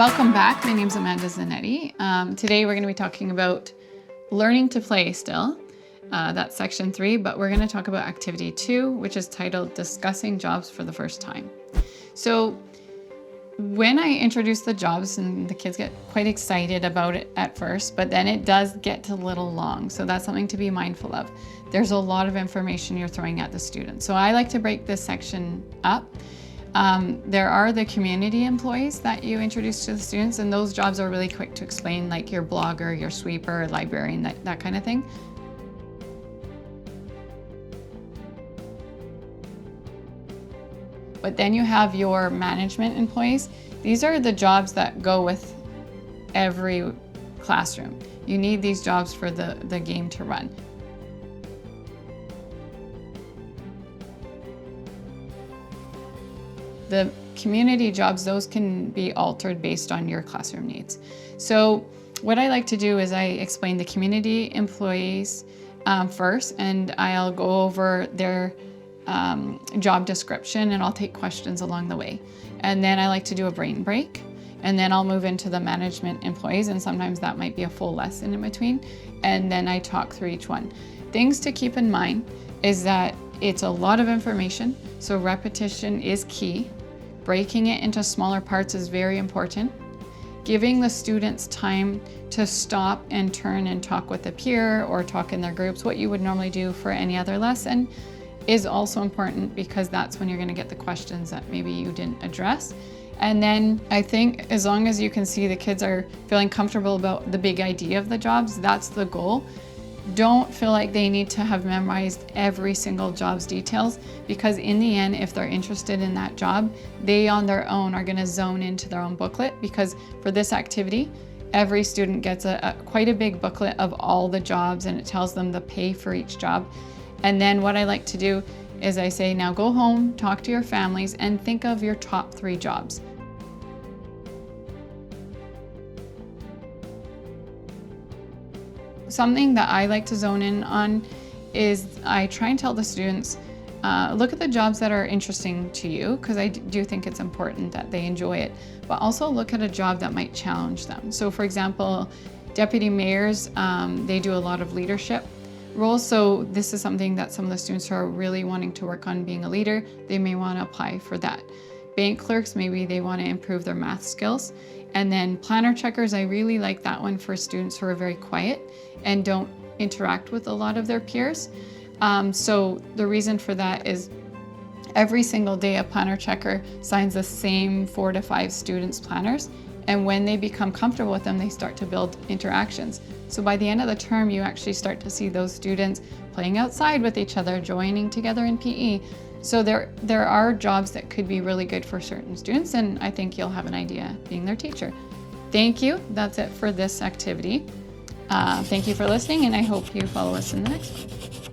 Welcome back. My name's Amanda Zanette. Today we're going to be talking about learning to play still. That's section 3, but we're going to talk about activity 2, which is titled Discussing Jobs for the First Time. So when I introduce the jobs, and the kids get quite excited about it at first, but then it does get a little long. So that's something to be mindful of. There's a lot of information you're throwing at the students. So I like to break this section up. There are the community employees that you introduce to the students, and those jobs are really quick to explain, like your blogger, your sweeper, librarian, that kind of thing. But then you have your management employees. These are the jobs that go with every classroom. You need these jobs for the game to run. The community jobs, those can be altered based on your classroom needs. So what I like to do is I explain the community employees first, and I'll go over their job description, and I'll take questions along the way. And then I like to do a brain break, and then I'll move into the management employees, and sometimes that might be a full lesson in between, and then I talk through each one. Things to keep in mind is that it's a lot of information, so repetition is key. Breaking it into smaller parts is very important. Giving the students time to stop and turn and talk with a peer or talk in their groups, what you would normally do for any other lesson, is also important, because that's when you're going to get the questions that maybe you didn't address. And then I think as long as you can see the kids are feeling comfortable about the big idea of the jobs, that's the goal. Don't feel like they need to have memorized every single job's details, because in the end, if they're interested in that job, they on their own are going to zone into their own booklet, because for this activity, every student gets quite a big booklet of all the jobs, and it tells them the pay for each job. And then what I like to do is I say, now go home, talk to your families, and think of your top 3 jobs. Something that I like to zone in on is I try and tell the students, look at the jobs that are interesting to you, because I do think it's important that they enjoy it, but also look at a job that might challenge them. So for example, deputy mayors, they do a lot of leadership roles. So this is something that some of the students who are really wanting to work on being a leader, they may want to apply for that. Bank clerks, maybe they want to improve their math skills. And then planner checkers, I really like that one for students who are very quiet and don't interact with a lot of their peers. So the reason for that is every single day a planner checker signs the same 4 to 5 students' planners. And when they become comfortable with them, they start to build interactions. So by the end of the term, you actually start to see those students playing outside with each other, joining together in PE. So there are jobs that could be really good for certain students, and I think you'll have an idea being their teacher. Thank you. That's it for this activity. Thank you for listening, and I hope you follow us in the next one.